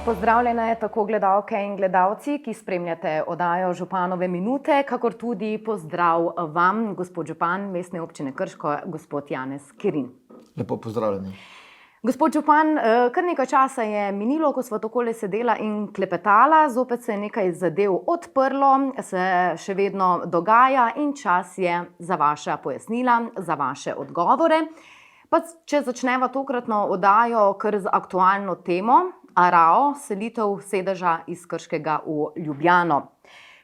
Pozdravljene tako gledalke in gledalci, ki spremljate oddajo Županove minute, kakor tudi pozdrav vam, gospod župan Mestne občine Krško, gospod Janez Kerin. Lepo pozdravljeni. Gospod župan, kar nekaj časa je minilo, ko sva takole sedela in klepetala, zopet se je nekaj zadev odprlo, se še vedno dogaja in čas je za vaša pojasnila, za vaše odgovore. Pa če začneva tokratno oddajo kar z aktualno temo, ARAO, selitev sedeža iz Krškega v Ljubljano.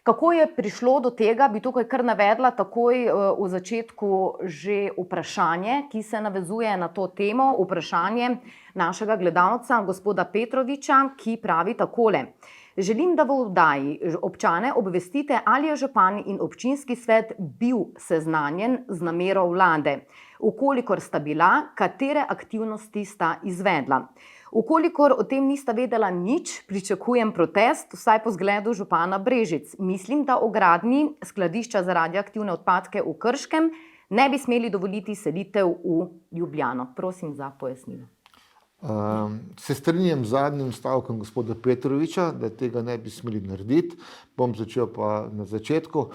Kako je prišlo do tega, bi tukaj kar navedla takoj v začetku že vprašanje, ki se navezuje na to temo, vprašanje našega gledalca, gospoda Petroviča, ki pravi takole. Želim, da v oddaji občane obvestite, ali je župan in občinski svet bil seznanjen z namero vlade. Vkolikor sta bila, katere aktivnosti sta izvedla. Vkolikor o tem nista vedela nič, pričakujem protest, vsaj po zgledu župana Brežic. Mislim, da o gradnji skladišča za radioaktivne odpadke v Krškem ne bi smeli dovoliti selitev v Ljubljano. Prosim za pojasnilo. Se strinjam z zadnjim stavkom gospoda Petroviča, da tega ne bi smeli narediti. Bom začel pa na začetku.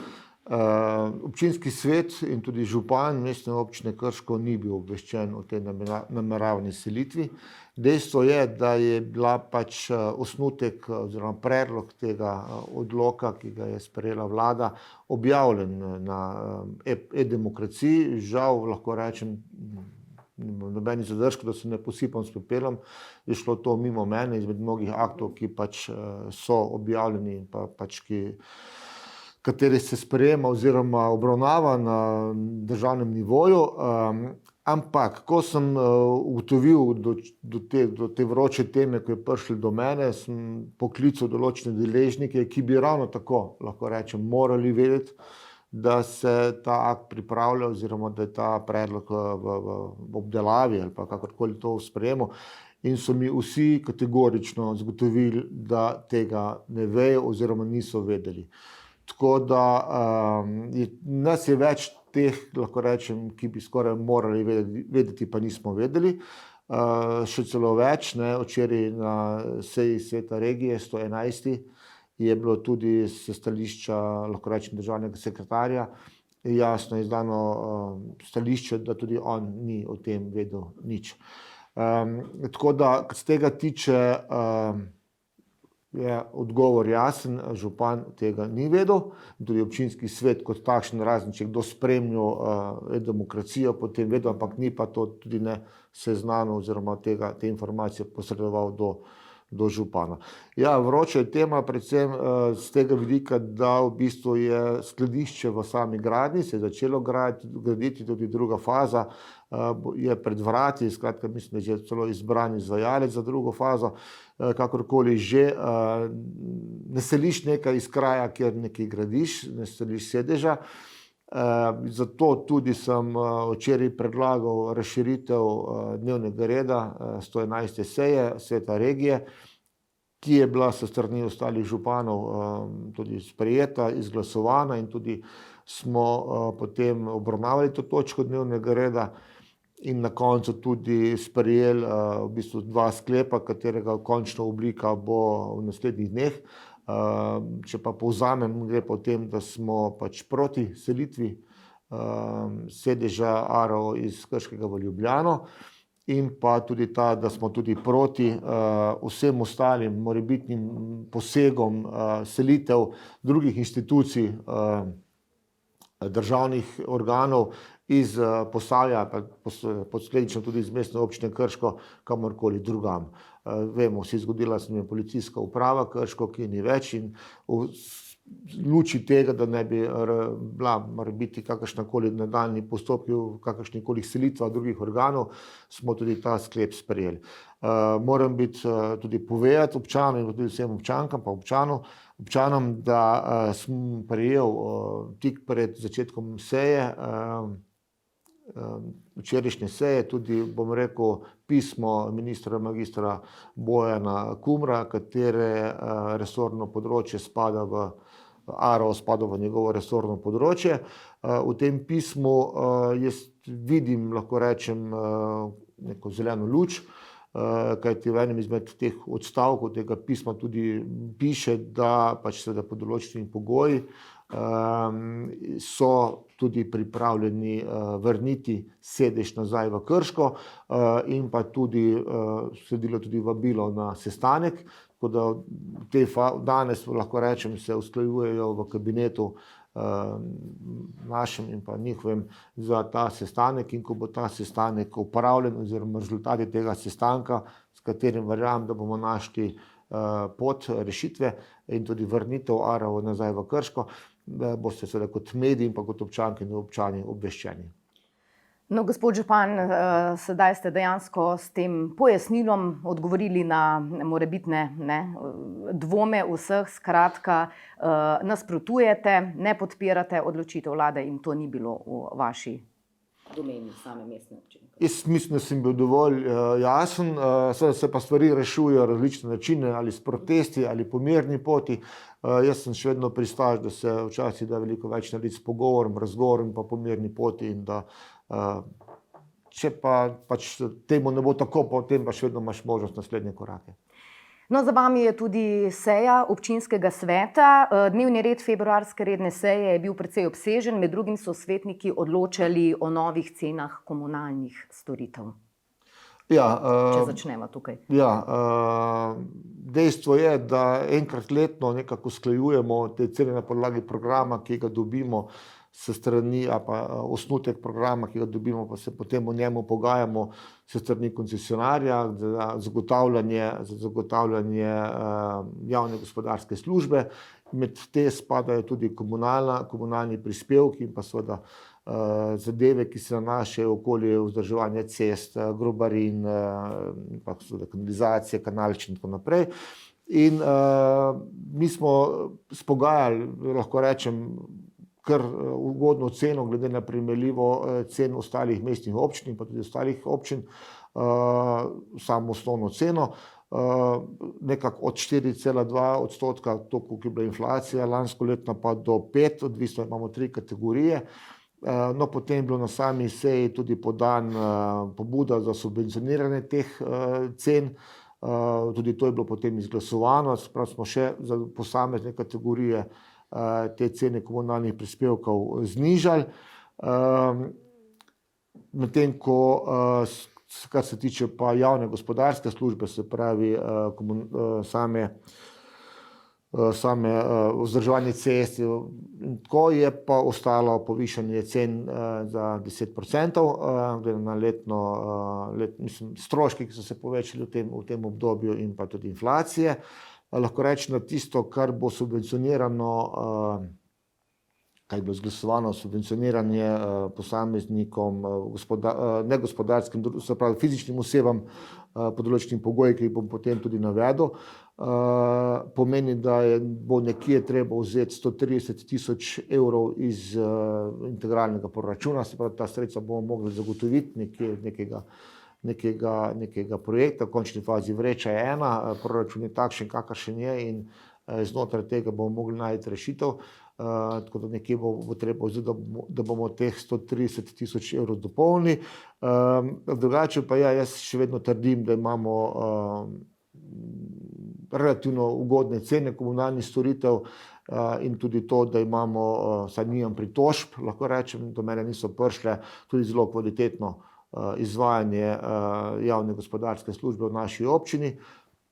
Občinski svet in tudi župan Mestne občine Krško ni bil obveščen o tej nameravani selitvi. Dejstvo je, da je bila pač osnutek oziroma predlog tega odloka, ki ga je sprejela vlada, objavljen na e-demokraciji. Žal lahko rečem, nimam nobenih zadržkov, da se ne posipam s pepelom, je šlo to mimo mene izmed mnogih aktov, ki pač so objavljeni in pač kateri se sprejema oziroma obravnava na državnem nivoju. Ampak, ko sem ugotovil do te vroče teme, ko je prišli do mene, sem poklical določene deležnike, ki bi ravno tako, lahko rečem, morali vedeti, da se ta akt pripravlja oziroma da je ta predlog v obdelavi ali pa kakorkoli to v sprejemu. In so mi vsi kategorično zagotovili, da tega ne vejo oziroma niso vedeli. Tako da nas je več teh, lahko rečem, ki bi skoraj morali vedeti, pa nismo vedeli. Še celo več, včeraj na seji sveta regije 111. je bilo tudi s stališča, lahko rečem, državnega sekretarja jasno izdano stališče, da tudi on ni o tem vedel nič. Tako da, kar se tega tiče, je odgovor jasen, župan tega ni vedel, tudi občinski svet kot takšen, razen če kdo spremljal e-demokracijo, potem vedel, ampak ni pa to tudi ne seznanil oziroma te informacije posredoval do župana. Ja, vroča je tema predvsem z tega vidika, da v bistvu je skladišče v sami gradnji, se je začelo graditi tudi druga faza, je pred vrati, skratka mislim, da je že celo izbran izvajalec za drugo fazo, kakorkoli že, ne seliš nekaj iz kraja, kjer nekaj gradiš, ne seliš sedeža. Zato tudi sem včeraj predlagal razširitev dnevnega reda 111. seje sveta regije, ki je bila s strani ostalih županov tudi sprejeta, izglasovana in tudi smo potem obravnavali to točko dnevnega reda in na koncu tudi sprejeli v bistvu dva sklepa, katerega končna oblika bo v naslednjih dneh. Če pa povzamem, gre pa o tem, da smo pač proti selitvi sedeža ARAO iz Krškega v Ljubljano in pa tudi ta, da smo tudi proti vsem ostalim morebitnim posegom selitev drugih institucij, državnih organov iz Posavja, pa posledično tudi iz Mestne občine Krško, kamorkoli drugam. Vemo, vsi zgodila se je policijska uprava Krško, ki ni več in v luči tega, da ne bi bila morebiti kakršnakoli nadaljnji postopki v kakršnikoli selitvah drugih organov, smo tudi ta sklep sprejeli. Moram tudi povedati občanom in tudi vsem občankam pa občanom, da sem prejel tik pred začetkom seje, včerajšnje seje, tudi, bom rekel, pismo ministra magistra Bojana Kumra, katere resorno področje spada v ARAO, spada v njegovo resorno področje. V tem pismu jaz vidim, lahko rečem, neko zeleno luč, kajti v enem izmed teh odstavkov tega pisma tudi piše, da pač seveda pod določenimi pogoji so tudi pripravljeni vrniti sedež nazaj v Krško in pa tudi sledilo tudi vabilo na sestanek, tako da danes lahko rečem, se usklajujejo v kabinetu našem in pa njihovem za ta sestanek, in ko bo ta sestanek opravljen oziroma rezultati tega sestanka, s katerim verjamem, da bomo našli pot rešitve in tudi vrnitev ARAO nazaj v Krško, boste seveda kot mediji in pa kot občanke in občani obveščeni. No, gospod župan, sedaj ste dejansko s tem pojasnilom odgovorili na morebitne dvome vseh, skratka, nasprotujete, ne podpirate odločitev vlade in to ni bilo v vaši domeni same mestne občine. Jaz mislim, da sem bil dovolj jasen, seveda se pa stvari rešujejo različne načine, ali s protesti, ali po mirni poti. Jaz sem še vedno pristaš, da se včasih da veliko več narediti s pogovorom, razgovorom pa po mirni poti in da če pa pač temu ne bo tako, potem pa še vedno imaš možnost naslednje korake. No, za vami je tudi seja občinskega sveta. Dnevni red februarske redne seje je bil precej obsežen, med drugim so svetniki odločali o novih cenah komunalnih storitev. Ja, če začnemo tukaj. Ja, dejstvo je, da enkrat letno nekako usklajujemo te cene na podlagi programa, ki ga dobimo s strani, a pa osnutek programa, ki ga dobimo, pa se potem o njemu pogajamo s strani koncesionarja za zagotavljanje javne gospodarske službe. Med te spadajo tudi komunalni prispevki in pa seveda zadeve, ki se nanašajo okoli vzdrževanja cest, grobarin, pa seveda kanalizacije, kanalčin in tako naprej. In mi smo spogajali, lahko rečem, kar ugodno ceno glede na primerljivo cen ostalih mestnih občin in pa tudi ostalih občin, samo osnovno ceno, nekako od 4,2%, to, koliko je bila inflacija, lansko letna pa do 5%, odvisno imamo 3 kategorije. No, potem je bilo na sami seji tudi podan pobuda za subvencioniranje teh cen, tudi to je bilo potem izglasovano, sprav smo še za posamezne kategorije te cene komunalnih prispevkov znižali. Medtem ko, kar se tiče pa javne gospodarske službe, se pravi same vzdrževanje cest, tako je pa ostalo povišanje cen za 10%, glede na letno, stroški, ki so se povečali v tem obdobju in pa tudi inflacije. Lahko rečem, da tisto, kar bo subvencionirano, kaj je bilo izglasovano, subvencioniranje posameznikom, negospodarskim, se pravi fizičnim osebam pod določenimi pogoji, ki jih bom potem tudi navedel, pomeni, da bo nekje treba vzeti 130 000 evrov iz integralnega proračuna, se pravi, ta sredstva bomo mogli zagotoviti nekega projekta, v končni fazi vreča je ena, proračun je takšen, kakršen je in znotraj tega bomo mogli najti rešitev, tako da nekje bo treba vzeti, da bomo teh 130 000 evrov dopolnili. Drugače pa ja, jaz še vedno trdim, da imamo relativno ugodne cene komunalnih storitev in tudi to, da imamo, saj nimam pritožb, lahko rečem, do mene niso prišle, tudi zelo kvalitetno izvajanje javne gospodarske službe v naši občini.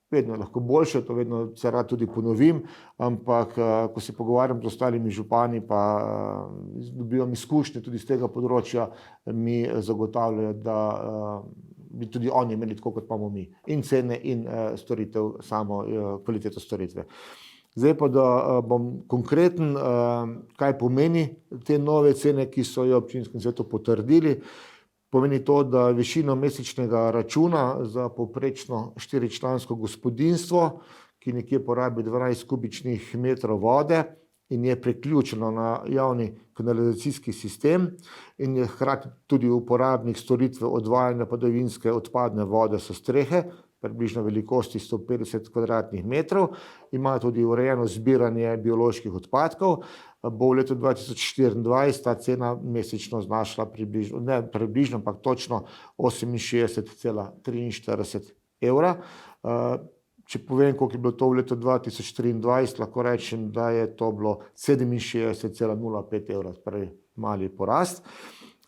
Vedno je lahko boljše, to vedno se rad tudi ponovim, ampak ko se pogovarjam z ostalimi župani, pa dobivam izkušnje tudi z tega področja, mi zagotavljajo, da bi tudi oni imeli tako, kot imamo mi, in cene in storitev, samo kvaliteto storitve. Zdaj pa, da bom konkreten, kaj pomeni te nove cene, ki so jo v občinskem svetu potrdili. Pomeni to, da višino mesečnega računa za povprečno 4-člansko gospodinjstvo, ki nekje porabi 12 kubičnih metrov vode in je priključeno na javni kanalizacijski sistem in je hkrati tudi uporabnik storitve odvajanja padavinske odpadne vode s strehe, približno velikosti 150 kvadratnih metrov, ima tudi urejeno zbiranje bioloških odpadkov, bo v letu 2024 ta cena mesečno znašla približno, ampak točno 68,43 evra. Če povem, koliko je bilo to v letu 2023, lahko rečem, da je to bilo 67,05 evra, torej mali porast.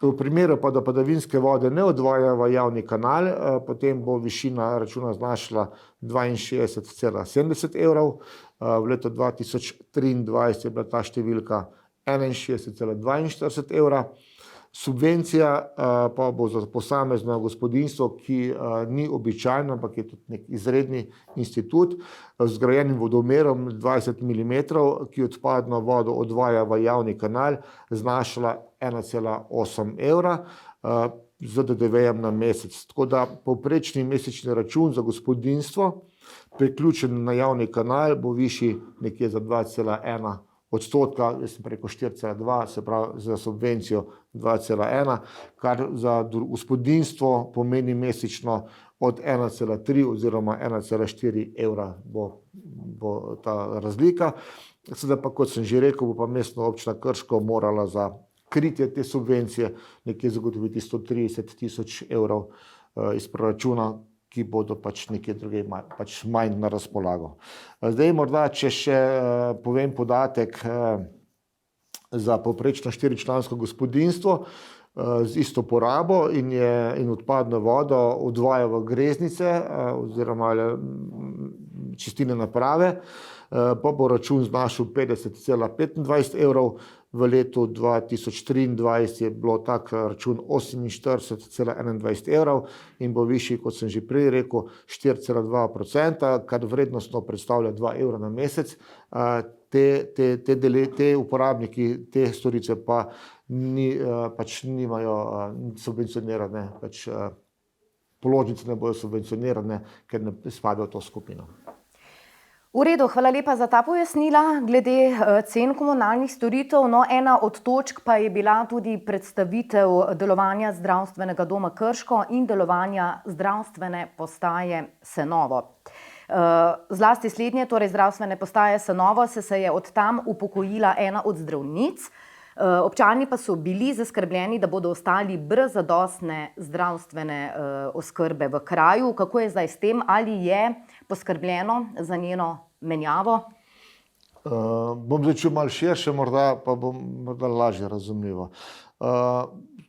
V primeru pa, da padavinske vode ne odvajajo v javni kanal, potem bo višina računa znašala 62,70 evrov. V letu 2023 je bila ta številka 61,42 evra. Subvencija pa bo za posamezno gospodinjstvo, ki ni običajno, ampak je tudi nek izredni institut z zgrajenim vodomerom 20 mm, ki odpadno vodo odvaja v javni kanal, znašala 1,8 evra z DDV-jem na mesec. Tako da povprečni mesečni račun za gospodinjstvo, priključen na javni kanal, bo višji nekje za 2,1 odstotka, jaz sem preko 4,2, se pravi za subvencijo 2,1, kar za gospodinjstvo pomeni mesečno od 1,3 oziroma 1,4 evra bo ta razlika. Sedaj pa, kot sem že rekel, bo pa Mestna občina Krško morala za kritje te subvencije nekje zagotoviti 130 tisoč evrov iz proračuna, ki bodo pač nekje druge pač manj na razpolago. Zdaj morda, če še povem podatek za povprečno 4-člansko gospodinjstvo z isto porabo in odpadno vodo odvaja v greznice oziroma čistilne naprave, pa bo račun znašal 50,25 evrov. V letu 2023 je bilo tak račun 48,21 evrov in bo višji, kot sem že prej rekel, 4,2%, kar vrednostno predstavlja 2 evra na mesec. Te uporabniki te storitve pa pač nimajo subvencionirane, pač položnice ne bodo subvencionirane, ker ne spadajo v to skupino. V redu, hvala lepa za ta pojasnila glede cen komunalnih storitev. No, ena od točk pa je bila tudi predstavitev delovanja Zdravstvenega doma Krško in delovanja zdravstvene postaje Senovo. Zlasti slednje, torej zdravstvene postaje Senovo, se je od tam upokojila ena od zdravnic. Občani pa so bili zaskrbljeni, da bodo ostali brez zadostne zdravstvene oskrbe v kraju. Kako je zdaj s tem? Ali je poskrbljeno za njeno menjavo? Bom začel malo širše, morda pa bom morda lažje razumljivo.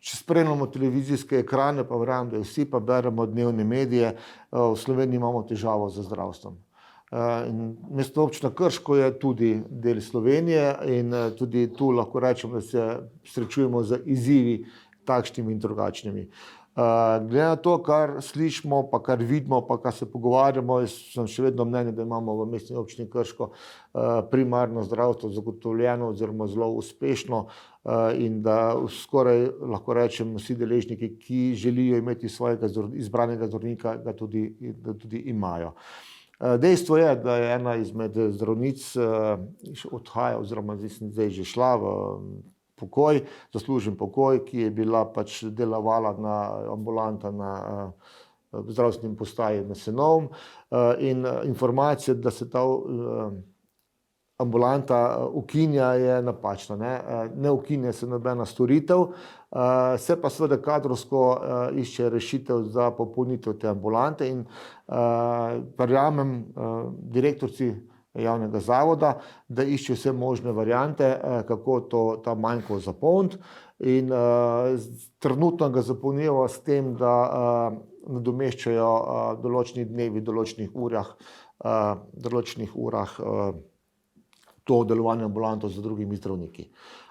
Če spremljamo televizijske ekrane, pa verjamem, da vsi pa beremo dnevne medije, v Sloveniji imamo težavo z zdravstvom. Mestna občina Krško je tudi del Slovenije in tudi tu lahko rečem, da se srečujemo z izzivi takšnimi in drugačnimi. Glede na to, kar slišimo, pa kar vidimo, pa kar se pogovarjamo, sem še vedno mnenja, da imamo v Mestni občini Krško primarno zdravstvo zagotovljeno oziroma zelo uspešno in da skoraj lahko rečem vsi deležniki, ki želijo imeti svojega izbranega zdravnika, ga tudi imajo. Dejstvo je, da je ena izmed zdravnic odhaja oziroma zdaj že šla v pokoj, zaslužen pokoj, ki je bila pač delovala na ambulanta na zdravstvenem postaji na Senovem in informacija, da se ta ambulanta ukinja, je napačna. Ne ukinja se nobena storitev, se pa seveda kadrovsko išče rešitev za popolnitev te ambulante in verjamem direktorci javnega zavoda, da išče vse možne variante, kako ta manjko zapolniti in trenutno ga zapolnijo s tem, da nadomeščajo določenih dnevi, določenih urah to delovanje ambulantov z drugimi zdravniki.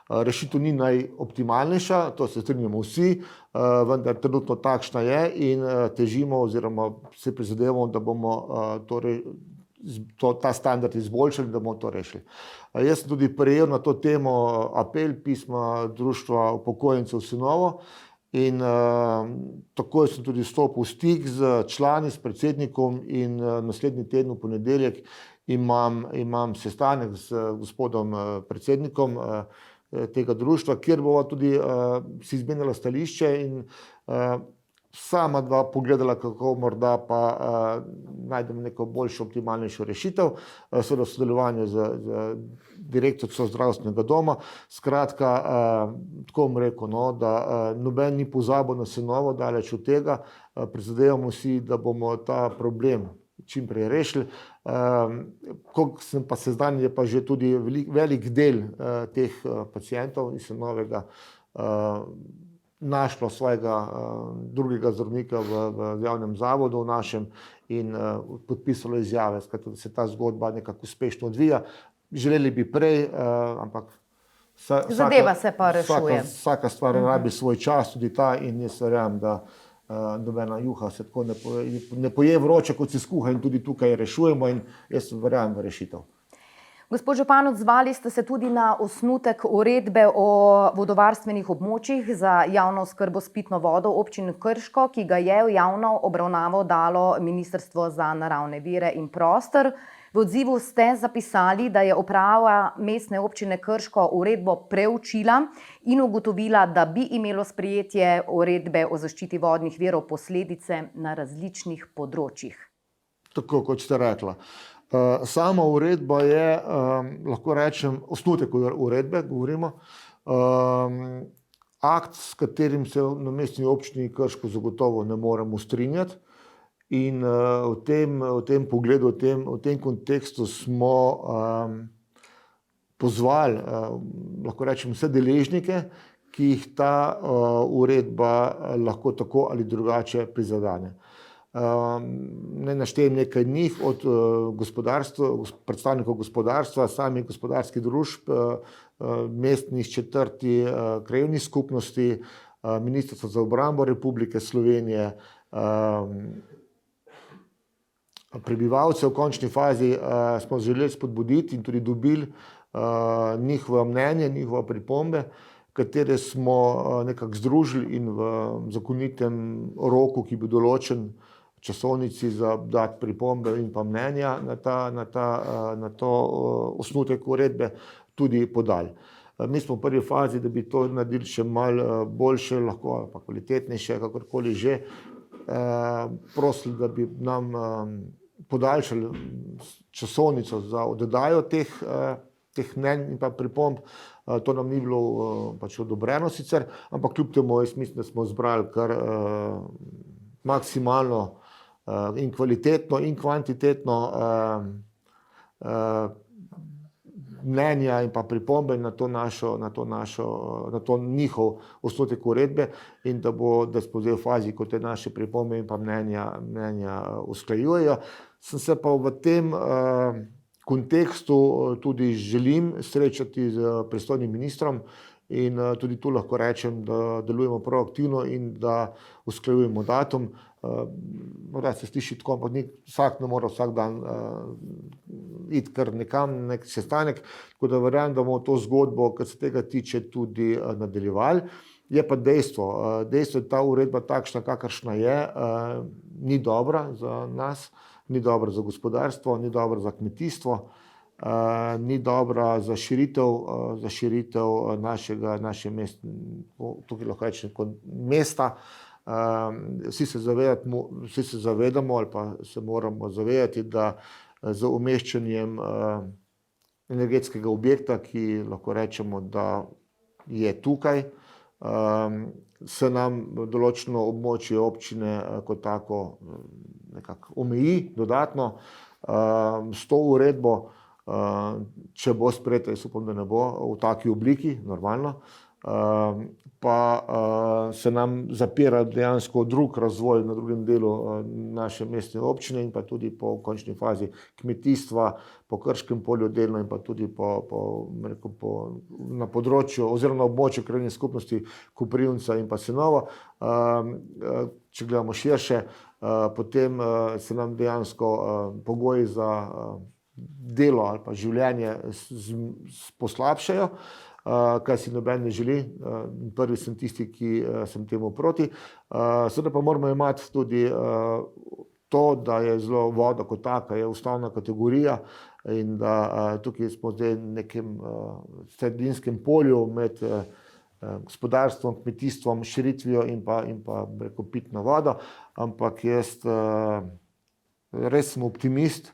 Rešitev ni najoptimalnejša, to se strinjamo vsi, vendar trenutno takšna je in težimo oziroma se prizadevamo, da bomo ta standard izboljšali, da bomo to rešili. Jaz sem tudi prejel na to temo apel pisma Društva upokojencev Senovo in takoj sem tudi stopil v stik z člani, s predsednikom in naslednji teden v ponedeljek imam sestanek z gospodom predsednikom tega društva, kjer bomo tudi si izmenjali stališče in sama dva pogledala, kako morda pa najdemo neko boljšo, optimalnejšo rešitev, seveda v sodelovanju z direktorico zdravstvenega doma. Skratka, tako bom rekel, no, da noben ni pozabil na Senovo, daleč od tega. Prizadevamo si, da bomo ta problem čim prej rešili. Koliko sem pa seznanjen, je pa že tudi velik del teh pacientov iz Senovega našlo svojega drugega zdravnika v javnem zavodu v našem in podpisalo izjave, skratka, da se ta zgodba nekako uspešno odvija. Želeli bi prej, ampak zadeva se pa rešuje. Vsaka stvar rabi svoj čas, tudi ta, in jaz verjamem, da nobena juha se tako ne poje vroče, kot se skuha, in tudi tukaj rešujemo in jaz verjamem v rešitev. Gospod župan, odzvali ste se tudi na osnutek uredbe o vodovarstvenih območjih za javno oskrbo s pitno vodo občine Krško, ki ga je v javno obravnavo dalo Ministrstvo za naravne vire in prostor. V odzivu ste zapisali, da je uprava mestne občine Krško uredbo preučila in ugotovila, da bi imelo sprejetje uredbe o zaščiti vodnih virov posledice na različnih področjih. Tako kot ste rekla. Sama uredba je, lahko rečem, osnutek uredbe, govorimo, akt, s katerim se na mestni občini Krško zagotovo ne moremo strinjati, in v tem pogledu, v tem kontekstu smo pozvali, lahko rečem, vse deležnike, ki jih ta uredba lahko tako ali drugače prizadene. Naj naštejem nekaj njih, od predstavnikov gospodarstva, samih gospodarskih družb, mestnih četrti, krajevnih skupnosti, Ministrstvo za obrambo Republike Slovenije, prebivalce. V končni fazi smo želeli spodbuditi in tudi dobili njihovo mnenje, njihove pripombe, katere smo nekako združili in v zakonitem roku, ki bi določen časovnici za dati pripombe in pa mnenja na to osnutek uredbe, tudi podali. Mi smo v prvi fazi, da bi to naredili še malo boljše, lahko pa kvalitetnejše, kakorkoli že, prosili, da bi nam podaljšali časovnico za oddajo teh mnenj in pa pripomb. To nam ni bilo pač odobreno sicer, ampak kljub temu jaz mislim, da smo zbrali kar maksimalno in kvalitetno in kvantitetno mnenja in pa pripombe na to njihov osnutek uredbe, in da smo zdaj v fazi, ko te naše pripombe in pa mnenja usklajujejo. Sem se pa v tem kontekstu tudi želim srečati z pristojnim ministrom in tudi tu lahko rečem, da delujemo proaktivno in da usklajujemo datum. Morda se sliši tako, ampak vsak ne more vsak dan iti kar nekam, nek sestanek, tako da verjamem, da bomo to zgodbo, kar se tega tiče, tudi nadaljevali. Je pa dejstvo, je ta uredba takšna, kakršna je, ni dobra za nas, ni dobra za gospodarstvo, ni dobra za kmetijstvo, ni dobra za širitev naše mesta, tukaj lahko rečem kot mesta. Vsi se zavedamo ali pa se moramo zavedati, da z umeščanjem energetskega objekta, ki lahko rečemo, da je tukaj, se nam določeno območje občine kot tako nekako omeji dodatno. S to uredbo, če bo sprejeta, jaz upam, da ne bo v taki obliki, normalno, pa se nam zapira dejansko drug razvoj na drugem delu naše mestne občine in pa tudi po končni fazi kmetijstva, po Krškem polju delno in pa tudi na področju oziroma na območju krajevne skupnosti Koprivnica in pa Senovo. Če gledamo širše, potem se nam dejansko pogoji za delo ali pa življenje poslabšajo, kar si noben ne želi. Prvi sem tisti, ki sem temu proti. Seveda pa moramo imeti tudi to, da je voda kot taka je ustavna kategorija in da tukaj smo zdaj v nekem sredinskem polju med gospodarstvom, kmetijstvom, širitvijo in pa rekel, pitno vodo, ampak jaz res sem optimist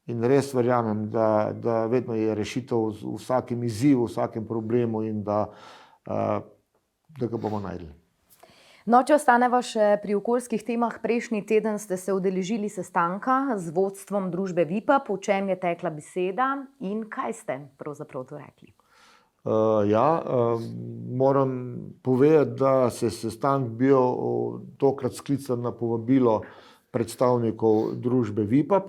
in res verjamem, da vedno je rešitev v vsakem izzivu, v vsakem problemu in da ga bomo našli. No, če ostaneva še pri okoljskih temah, prejšnji teden ste se udeležili sestanka z vodstvom družbe Vipap, o čem je tekla beseda in kaj ste pravzaprav to rekli? Moram povedati, da se sestanek bil tokrat sklican na povabilo predstavnikov družbe Vipap,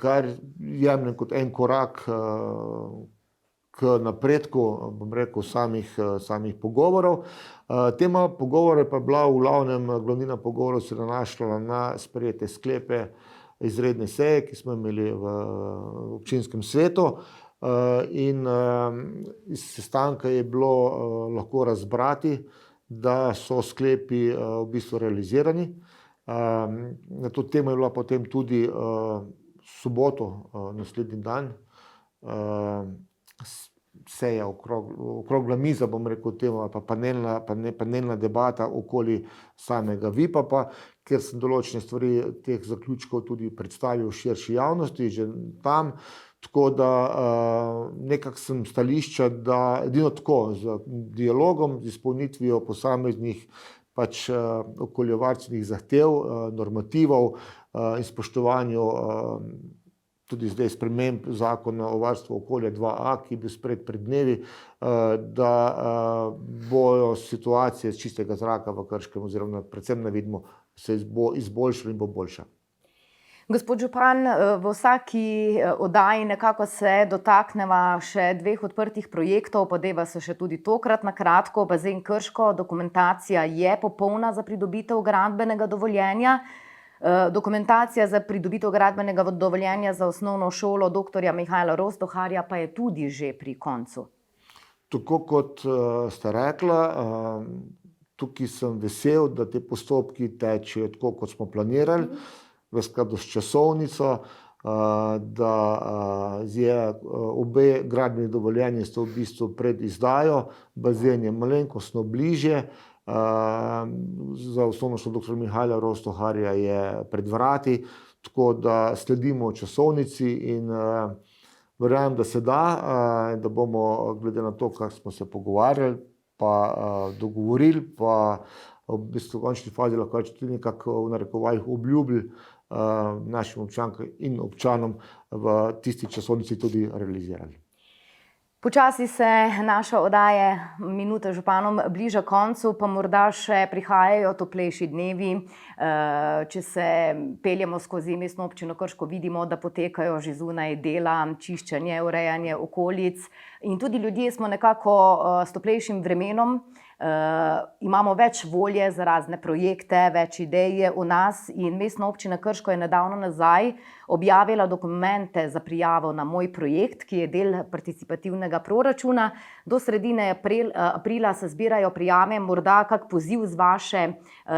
kar jemljem kot en korak k napredku, bom rekel, samih pogovorov. Tema pogovora pa je bila v glavnem, glavnina pogovorov se nanašala na sprejete sklepe izredne seje, ki smo imeli v občinskem svetu. In iz sestanka je bilo lahko razbrati, da so sklepi v bistvu realizirani. Na to temo je bila potem tudi soboto, naslednji dan, seja, okrogla miza, bom rekel temu, pa panelna debata okoli samega Vipapa, kjer sem določene stvari teh zaključkov tudi predstavil širši javnosti, že tam. Tako da nekako sem stališča, da edino tako z dialogom, z izpolnitvijo posameznih okoljevarstvenih zahtev, normativov in spoštovanju tudi zdaj sprememb zakona o varstvu okolja 2A, ki je bil sprejet pred dnevi, da bojo situacije z čistega zraka v Krškem oziroma predvsem na Vidmu se bo izboljšala in bo boljša. Gospod župan, v vsaki oddaji nekako se dotakneva še dveh odprtih projektov, pa deva se še tudi tokrat na kratko. Bazen Krško, dokumentacija je popolna za pridobitev gradbenega dovoljenja. Dokumentacija za pridobitev gradbenega dovoljenja za osnovno šolo dr. Mihajla Rosdoharja pa je tudi že pri koncu. Tako kot ste rekla, tukaj sem vesel, da te postopki tečejo tako, kot smo planirali, v skladu s časovnico, da je obe gradbeni dovoljenji sta v bistvu pred izdajo, bazen je malenkostno bližje, za osnovno šolo dr. Mihajla Rosdoharja je pred vrati, tako da sledimo časovnici in verjamem, da se da, da bomo glede na to, kar smo se pogovarjali, pa dogovorili, pa v bistvu v končni fazi lahko tudi nekako v narekovajih obljubili našim občankam in občanom v tisti časovnici tudi realizirali. Počasi se naša oddaja Minuta z županom bliža koncu, pa morda še prihajajo toplejši dnevi. Če se peljemo skozi mestno občino Krško, vidimo, da potekajo že zunaj dela, čiščenje, urejanje okolic in tudi ljudje smo nekako s toplejšim vremenom. Imamo več volje za razne projekte, več idej v nas in mestna občina Krško je nedavno nazaj objavila dokumente za prijavo na Moj projekt, ki je del participativnega proračuna. Do sredine aprila se zbirajo prijave, morda kak poziv z vaše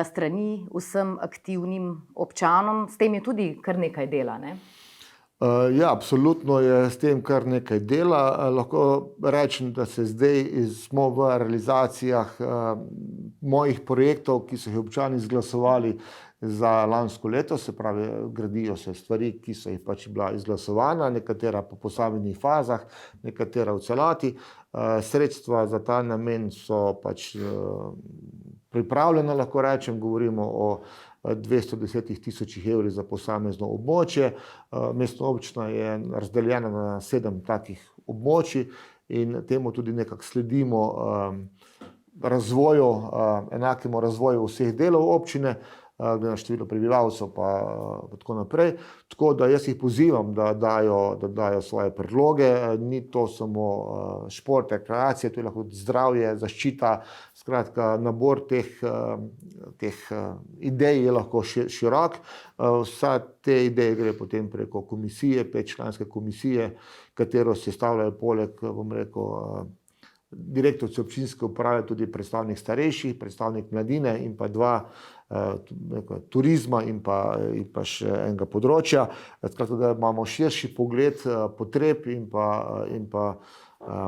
strani vsem aktivnim občanom. S tem je tudi kar nekaj dela, ne? Ja, absolutno je s tem kar nekaj dela. Lahko rečem, da se zdaj smo v realizacijah mojih projektov, ki so jih občani izglasovali za lansko leto, se pravi, gradijo se stvari, ki so jih bila izglasovana, nekatera po posameznih fazah, nekatera v celoti. Sredstva za ta namen so pripravljena, lahko rečem, govorimo o 210 tisočih evrih za posamezno območje. Mestna občina je razdeljena na 7 takih območij in temu tudi nekako sledimo razvoju, enakemu razvoju vseh delov občine, glede na število prebivalcev pa tako naprej. Tako da jaz jih pozivam, da dajo svoje predloge. Ni to samo šport, rekreacija, to je lahko zdravje, zaščita, skratka nabor teh idej je lahko širok. Vsa te ideje gre potem preko komisije, 5-članske komisije, katero sestavljajo poleg, bom rekel, direktorci občinske uprave, tudi predstavnik starejših, predstavnik mladine in pa dva turizma in pa še enega področja. Skratka, da imamo širši pogled potreb in pa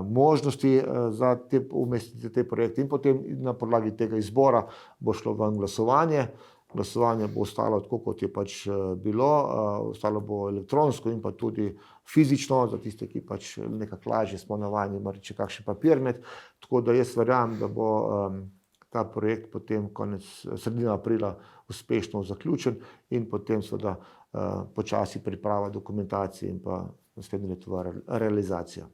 možnosti za umestiti te projekte, in potem na podlagi tega izbora bo šlo ven glasovanje. Glasovanje bo ostalo tako, kot je pač bilo, ostalo bo elektronsko in pa tudi fizično, za tiste, ki pač nekako lažje smo navajeni, če kakšen papir imeti. Tako da jaz verjamem, da bo ta projekt potem sredina aprila uspešno zaključen in potem seveda počasi priprava dokumentacije in pa naslednje leto realizacija.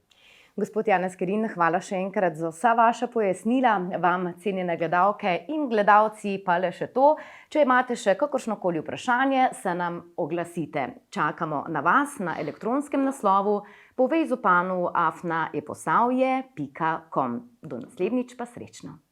Gospod Janez Kerin, hvala še enkrat za vsa vaša pojasnila. Vam, cenjene gledalke in gledalci, pa le še to, če imate še kakršnokoli vprašanje, se nam oglasite. Čakamo na vas na elektronskem naslovu povejzupanu@eposavje.com. Do naslednjič pa srečno.